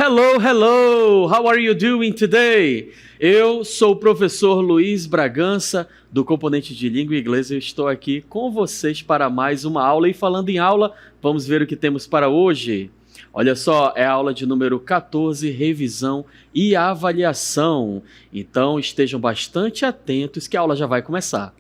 Hello, hello! How are you doing today? Eu sou o professor Luiz Bragança, do Componente de Língua Inglesa. Eu estou aqui com vocês para mais uma aula. E falando em aula, vamos ver o que temos para hoje. Olha só, é a aula de número 14, revisão e avaliação. Então estejam bastante atentos que a aula já vai começar.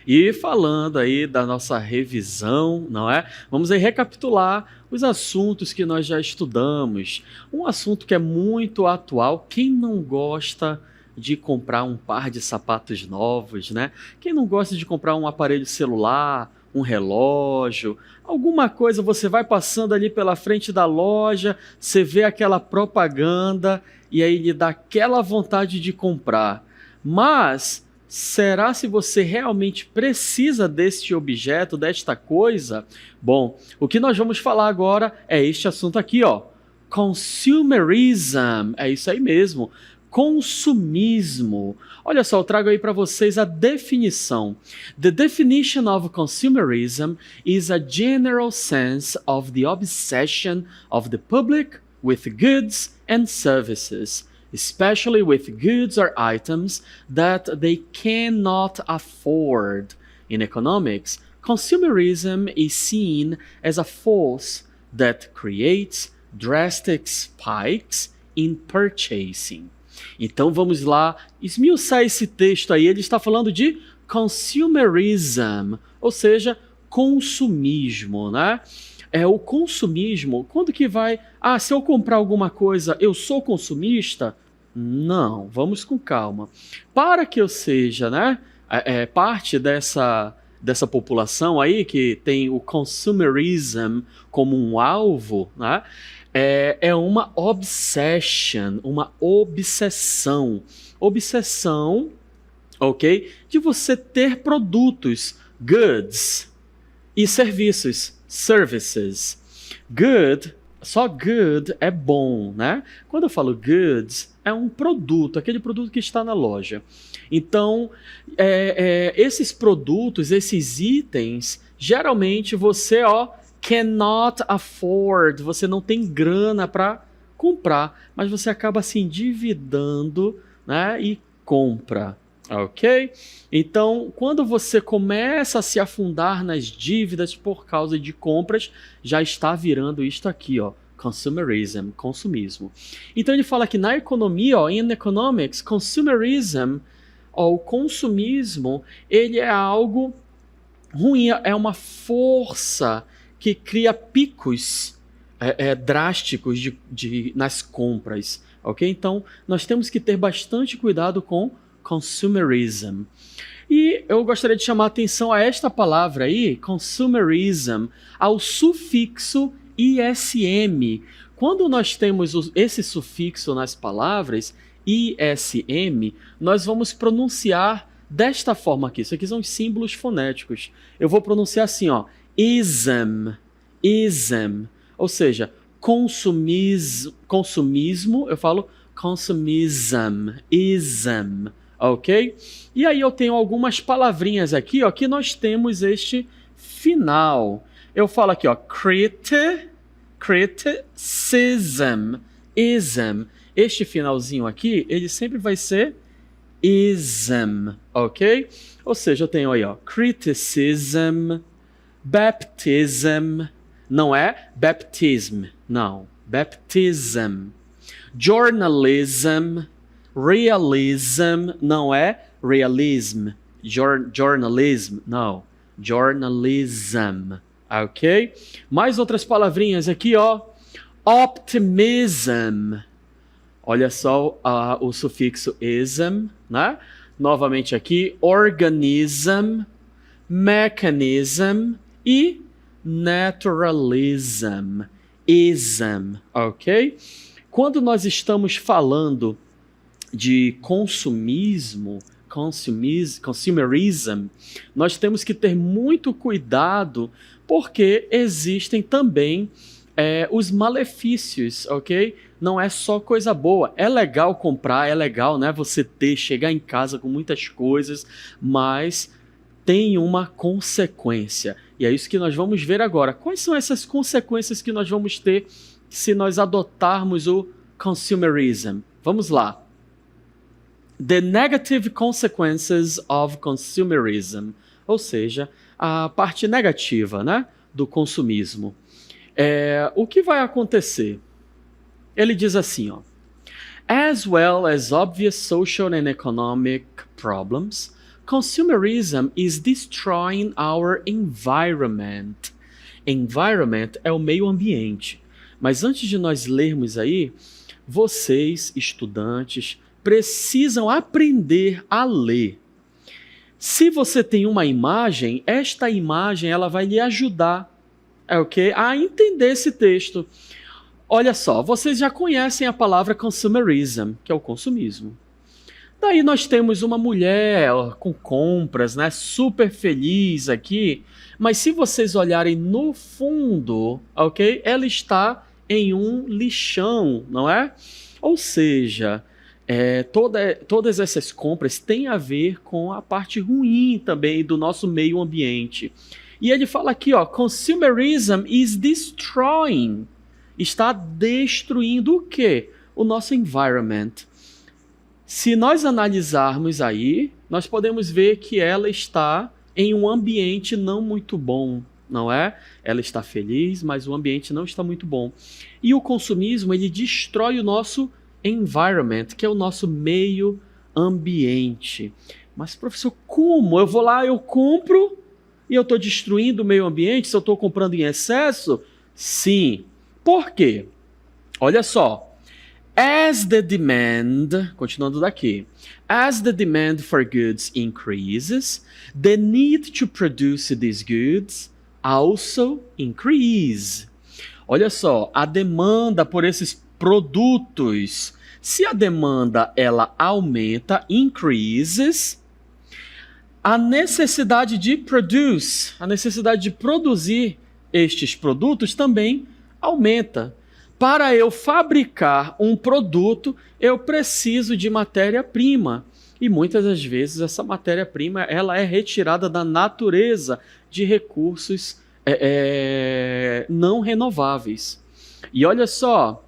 E falando aí da nossa revisão, não é? Vamos aí recapitular os assuntos que nós já estudamos. Um assunto que é muito atual. Quem não gosta de comprar um par de sapatos novos, né? Quem não gosta de comprar um aparelho celular, um relógio, alguma coisa, você vai passando ali pela frente da loja, você vê aquela propaganda e aí lhe dá aquela vontade de comprar. Mas será se você realmente precisa deste objeto, desta coisa? Bom, o que nós vamos falar agora é este assunto aqui, ó. Consumerism, é isso aí mesmo. Consumismo. Olha só, eu trago aí para vocês a definição. The definition of consumerism is a general sense of the obsession of the public with goods and services, especially with goods or items that they cannot afford. In economics, consumerism is seen as a force that creates drastic spikes in purchasing. Então vamos lá esmiuçar esse texto aí. Ele está falando de consumerism, ou seja, consumismo, né? O consumismo, quando que vai... se eu comprar alguma coisa, eu sou consumista? Não, vamos com calma. Para que eu seja, né, parte dessa população aí que tem o consumerism como um alvo, né, é uma obsession, uma obsessão. Obsessão, ok? De você ter produtos, goods, e serviços, services. Good, só good é bom, né? Quando eu falo goods, é um produto, aquele produto que está na loja. Então, esses produtos, esses itens, geralmente você, cannot afford, você não tem grana para comprar, mas você acaba se endividando, né, e compra. Ok? Então, quando você começa a se afundar nas dívidas por causa de compras, já está virando isto aqui, consumerism, consumismo. Então ele fala que na economia, in economics, consumerism, o consumismo, ele é algo ruim, é uma força que cria picos drásticos nas compras, ok? Então, nós temos que ter bastante cuidado com consumerism. E eu gostaria de chamar a atenção a esta palavra aí, consumerism, ao sufixo ISM. Quando nós temos esse sufixo nas palavras, ISM, nós vamos pronunciar desta forma aqui. Isso aqui são os símbolos fonéticos. Eu vou pronunciar assim, ism, ism. Ou seja, consumismo, eu falo consumism, ism. Ok? E aí eu tenho algumas palavrinhas aqui, que nós temos este final. Eu falo aqui, criticism, ism. Este finalzinho aqui, ele sempre vai ser ism, ok? Ou seja, eu tenho aí, criticism, baptism, não é baptism, não, baptism, journalism, realism, não é realism, journalism, não, journalism, ok? Mais outras palavrinhas aqui, optimism, olha só o sufixo ism, né? Novamente aqui, organism, mechanism e naturalism, ism, ok? Quando nós estamos falando de consumismo, consumerism, nós temos que ter muito cuidado porque existem também os malefícios, ok? Não é só coisa boa. É legal comprar, é legal, né? Você chegar em casa com muitas coisas, mas tem uma consequência. E é isso que nós vamos ver agora. Quais são essas consequências que nós vamos ter se nós adotarmos o consumerism? Vamos lá. The negative consequences of consumerism. Ou seja, a parte negativa, né, do consumismo. O que vai acontecer? Ele diz assim, ó. As well as obvious social and economic problems, consumerism is destroying our environment. Environment é o meio ambiente. Mas antes de nós lermos aí, vocês, estudantes, precisam aprender a ler. Se você tem uma imagem, esta imagem ela vai lhe ajudar, a entender esse texto. Olha só, vocês já conhecem a palavra consumerism, que é o consumismo. Daí nós temos uma mulher com compras, né, super feliz aqui, mas se vocês olharem no fundo, ok, ela está em um lixão, não é? Ou seja, todas essas compras têm a ver com a parte ruim também do nosso meio ambiente. E ele fala aqui, ó, consumerism is destroying. Está destruindo o quê? O nosso environment. Se nós analisarmos aí, nós podemos ver que ela está em um ambiente não muito bom, não é? Ela está feliz, mas o ambiente não está muito bom. E o consumismo, ele destrói o nosso environment, que é o nosso meio ambiente. Mas, professor, como? Eu vou lá, eu compro e eu estou destruindo o meio ambiente se eu estou comprando em excesso? Sim. Por quê? Olha só. As the demand, continuando daqui, as the demand for goods increases, the need to produce these goods also increase. Olha só, a demanda por esses produtos, se a demanda ela aumenta, increases, a necessidade de produzir estes produtos também aumenta. Para eu fabricar um produto, eu preciso de matéria-prima. E muitas das vezes essa matéria-prima ela é retirada da natureza de recursos não renováveis. E olha só,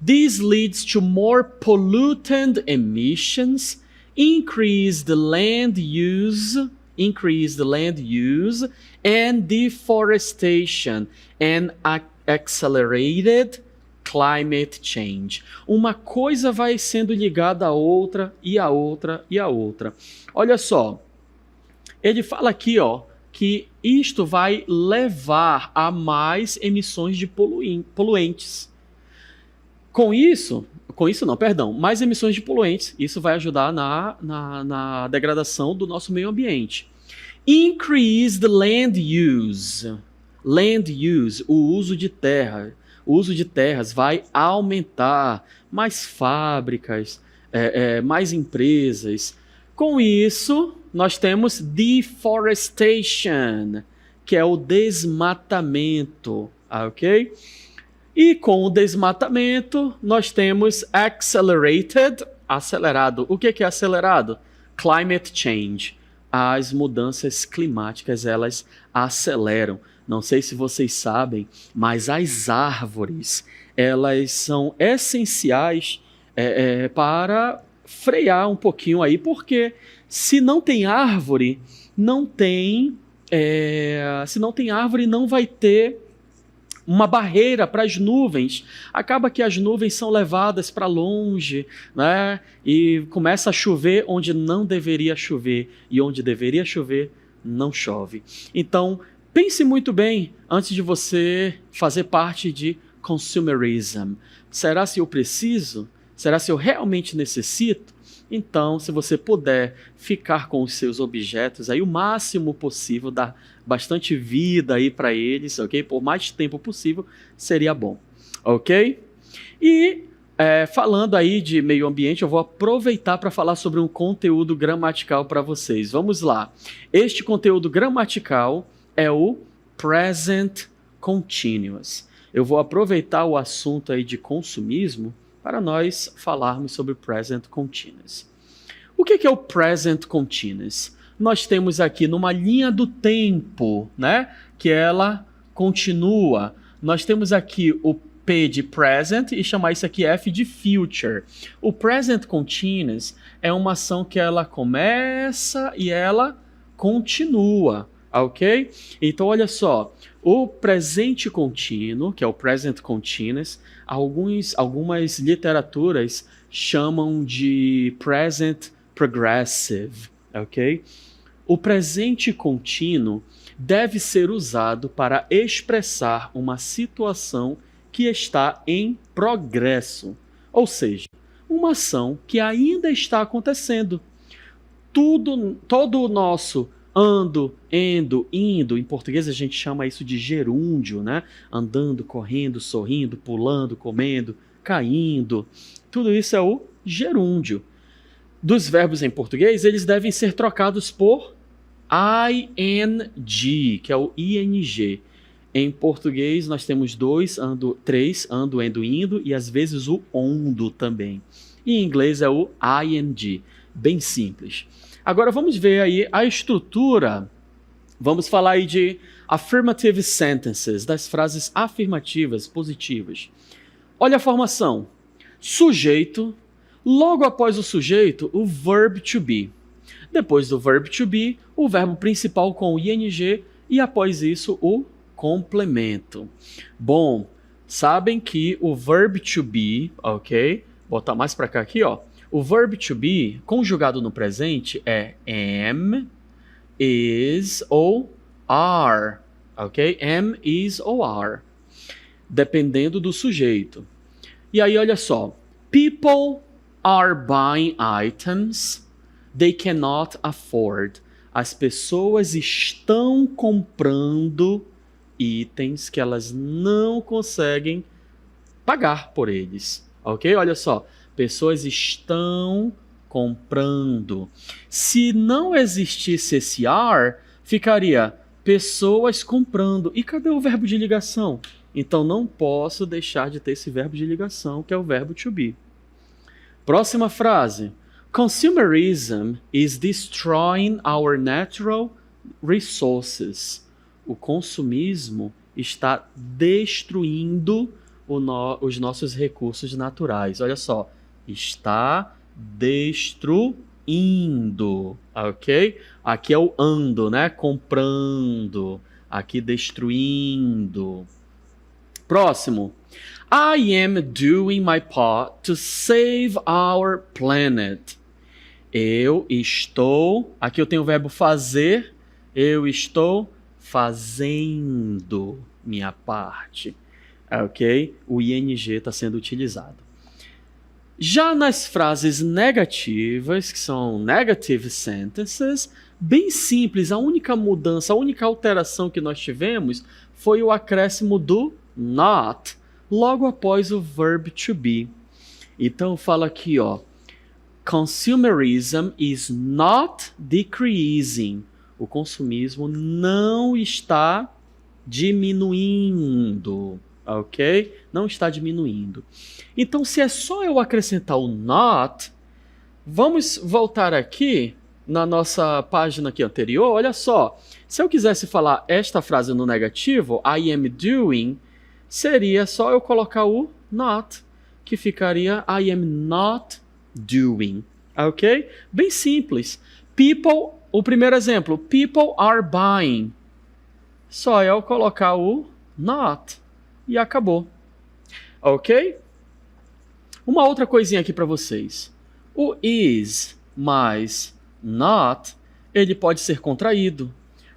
this leads to more pollutant emissions, increased land use and deforestation and accelerated climate change. Uma coisa vai sendo ligada à outra e à outra e à outra. Olha só, ele fala aqui, ó, que isto vai levar a mais emissões de poluentes. Mais emissões de poluentes. Isso vai ajudar na degradação do nosso meio ambiente. Increased land use. Land use, o uso de terra. O uso de terras vai aumentar. Mais fábricas, mais empresas. Com isso, nós temos deforestation, que é o desmatamento, ok? E com o desmatamento, nós temos acelerado. O que é acelerado? Climate change. As mudanças climáticas, elas aceleram. Não sei se vocês sabem, mas as árvores, elas são essenciais para frear um pouquinho aí, porque se não tem árvore, não vai ter uma barreira para as nuvens. Acaba que as nuvens são levadas para longe, né? E começa a chover onde não deveria chover, e onde deveria chover, não chove. Então, pense muito bem antes de você fazer parte de consumerism. Será se eu preciso? Será se eu realmente necessito? Então, se você puder ficar com os seus objetos aí o máximo possível, dar bastante vida aí para eles, ok? Por mais tempo possível, seria bom, ok? E falando aí de meio ambiente, eu vou aproveitar para falar sobre um conteúdo gramatical para vocês. Vamos lá. Este conteúdo gramatical é o present continuous. eu vou aproveitar o assunto aí de consumismo para nós falarmos sobre present continuous. O que é o present continuous? Nós temos aqui numa linha do tempo, né, que ela continua. Nós temos aqui o P de present e chamar isso aqui F de future. O present continuous é uma ação que ela começa e ela continua, ok? Então, olha só, o presente contínuo, que é o present continuous, algumas literaturas chamam de present progressive, ok? O presente contínuo deve ser usado para expressar uma situação que está em progresso, ou seja, uma ação que ainda está acontecendo. Todo o nosso ando, endo, indo, em português a gente chama isso de gerúndio, né? Andando, correndo, sorrindo, pulando, comendo, caindo. Tudo isso é o gerúndio. Dos verbos em português, eles devem ser trocados por ing, que é o ing. Em português, nós temos três, ando, endo, indo, e às vezes o ondo também. Em inglês é o ing, bem simples. Agora vamos ver aí a estrutura. Vamos falar aí de affirmative sentences, das frases afirmativas, positivas. Olha a formação. Sujeito, logo após o sujeito, o verb to be. Depois do verb to be, o verbo principal com o ing e após isso o complemento. Bom, sabem que o verb to be, ok? Vou botar mais para cá aqui, ó. O verb to be, conjugado no presente, é am, is ou are, ok? Am, is ou are, dependendo do sujeito. E aí, olha só. People are buying items they cannot afford. As pessoas estão comprando itens que elas não conseguem pagar por eles, ok? Olha só, pessoas estão comprando. Se não existisse esse are, ficaria pessoas comprando. E cadê o verbo de ligação? Então não posso deixar de ter esse verbo de ligação, que é o verbo to be. Próxima frase. Consumerism is destroying our natural resources. O consumismo está destruindo os nossos recursos naturais. Olha só, está destruindo, ok? Aqui é o ando, né? Comprando. Aqui destruindo. Próximo. I am doing my part to save our planet. Eu estou... Aqui eu tenho o verbo fazer. Eu estou fazendo minha parte. Ok? O ing está sendo utilizado. Já nas frases negativas, que são negative sentences, bem simples, a única mudança, a única alteração que nós tivemos foi o acréscimo do not, logo após o verb to be. Então fala aqui, ó, consumerism is not decreasing. O consumismo não está diminuindo, ok? Não está diminuindo. Então, se é só eu acrescentar o not, vamos voltar aqui na nossa página aqui anterior. Olha só, se eu quisesse falar esta frase no negativo, I am doing, seria só eu colocar o not, que ficaria I am not doing, ok? Bem simples. People, o primeiro exemplo, people are buying. Só eu colocar o not e acabou. Ok? Uma outra coisinha aqui para vocês. O is mais not, ele pode ser contraído.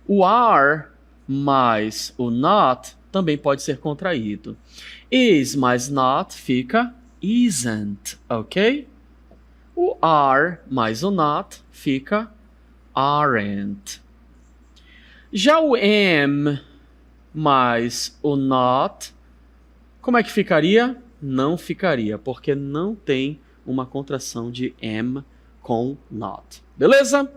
O are mais o not também pode ser contraído. Is mais not fica isn't, ok? O are mais o not fica aren't. Já o am mais o not, como é que ficaria? Não ficaria, porque não tem uma contração de am com not. Beleza?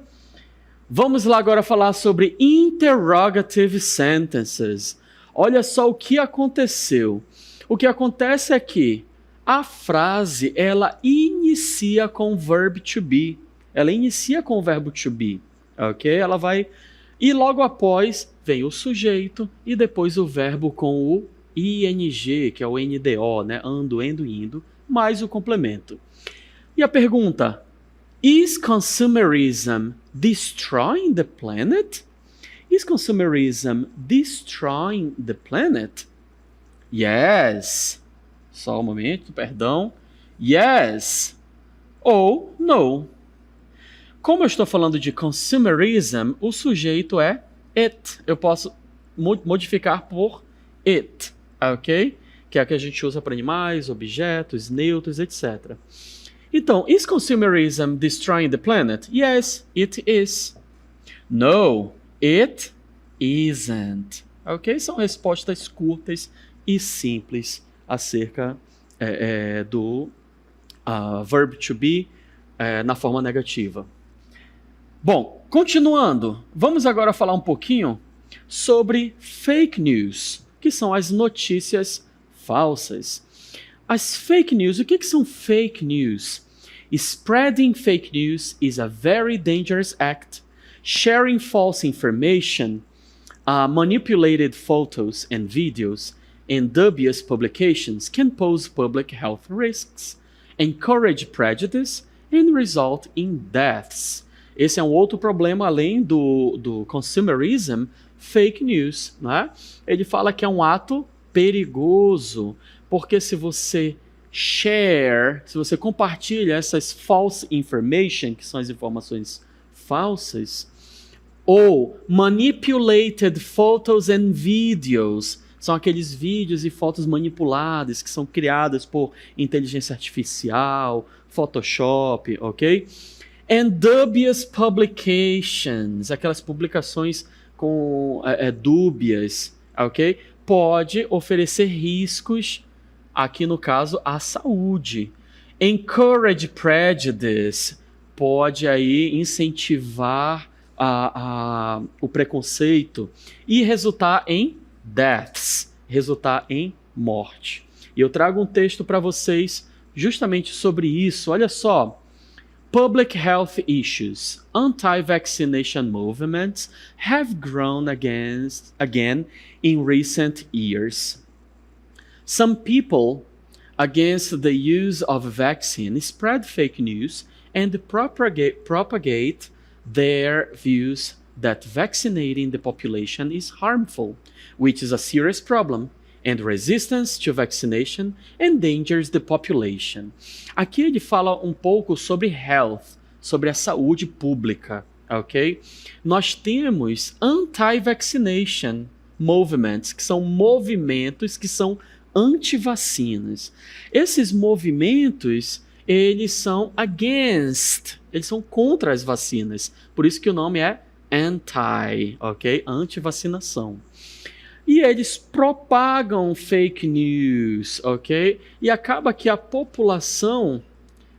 Vamos lá agora falar sobre interrogative sentences. Olha só o que aconteceu. O que acontece é que a frase, ela inicia com o verb to be. Ela inicia com o verbo to be, ok? Ela vai... E logo após vem o sujeito e depois o verbo com o ing, que é o NDO, né? Ando, endo, indo, mais o complemento. E a pergunta: Is consumerism destroying the planet? Is consumerism destroying the planet? Yes. Só um momento, perdão. Yes. Ou no. Como eu estou falando de consumerism, o sujeito é it. Eu posso modificar por it, ok? Que é a que a gente usa para animais, objetos, neutros, etc. Então, is consumerism destroying the planet? Yes, it is. No, it isn't. Ok? São respostas curtas e simples acerca do verb to be na forma negativa. Bom, continuando, vamos agora falar um pouquinho sobre fake news, que são as notícias falsas. As fake news, o que são fake news? Spreading fake news is a very dangerous act. Sharing false information, manipulated photos and videos, and dubious publications can pose public health risks, encourage prejudice, and result in deaths. Esse é um outro problema além do consumerism, fake news, né? Ele fala que é um ato perigoso, porque se você se você compartilha essas false information, que são as informações falsas, ou manipulated photos and videos, são aqueles vídeos e fotos manipuladas que são criadas por inteligência artificial, Photoshop, ok? And dubious publications, aquelas publicações com dúbias, ok? Pode oferecer riscos, aqui no caso, à saúde. Encourage prejudice, pode aí incentivar o preconceito e resultar em deaths, resultar em morte. E eu trago um texto para vocês justamente sobre isso. Olha só. Public health issues, anti-vaccination movements have grown again in recent years. Some people against the use of vaccine spread fake news and propagate their views that vaccinating the population is harmful, which is a serious problem, and resistance to vaccination endangers the population. Aqui ele fala um pouco sobre health, sobre a saúde pública, ok? Nós temos anti-vaccination movements, que são movimentos que são anti-vacinas. Esses movimentos, eles são against, eles são contra as vacinas. Por isso que o nome é anti, ok? Anti-vacinação. E eles propagam fake news, ok? E acaba que a população,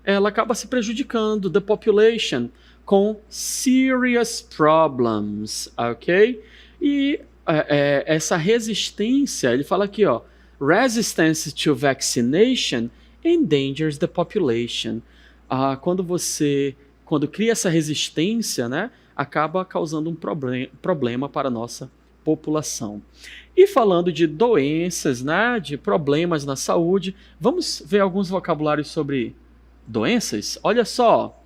ela acaba se prejudicando, the population, com serious problems, ok? E essa resistência, ele fala aqui, ó, resistance to vaccination endangers the population. Quando cria essa resistência, né, acaba causando um problema para a nossa população. E falando de doenças, né, de problemas na saúde, vamos ver alguns vocabulários sobre doenças? Olha só,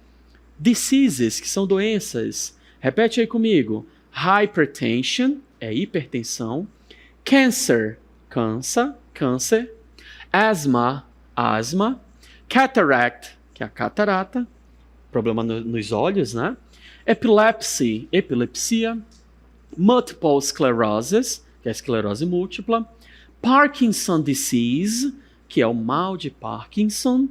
diseases, que são doenças. Repete aí comigo. Hypertension, é hipertensão. Cancer, câncer. Asthma, asma. Cataract, que é a catarata, problema nos olhos, né? Epilepsy, epilepsia. Multiple sclerosis, que é a esclerose múltipla. Parkinson disease, que é o mal de Parkinson.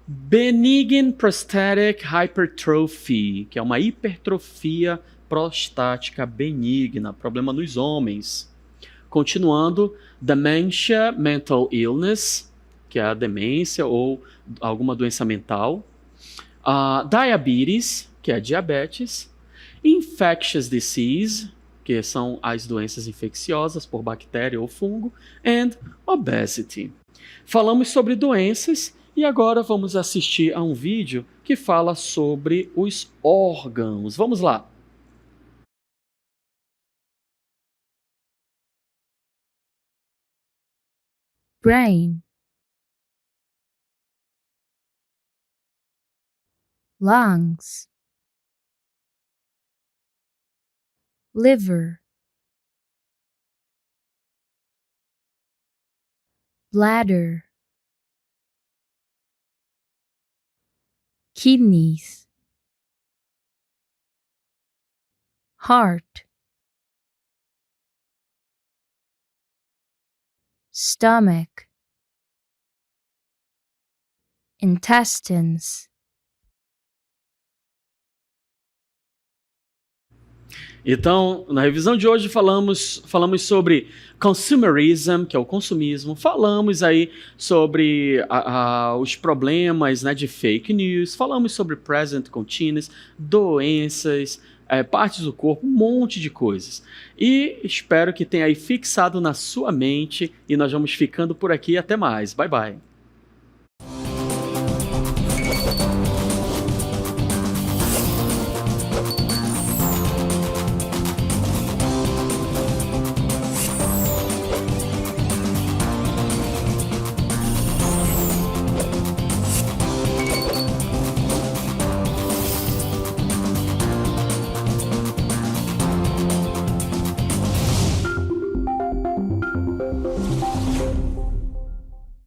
Benign prostatic hypertrophy, que é uma hipertrofia prostática benigna, problema nos homens. Continuando, dementia, mental illness, que é a demência ou alguma doença mental. Diabetes, que é a diabetes. Infectious disease, que são as doenças infecciosas por bactéria ou fungo, and obesity. Falamos sobre doenças e agora vamos assistir a um vídeo que fala sobre os órgãos. Vamos lá. Brain, lungs, liver, bladder, kidneys, heart, stomach, intestines. Então, na revisão de hoje falamos sobre consumerism, que é o consumismo, falamos aí sobre os problemas, né, de fake news, falamos sobre present continuous, doenças, partes do corpo, um monte de coisas. E espero que tenha aí fixado na sua mente e nós vamos ficando por aqui. Até mais. Bye, bye.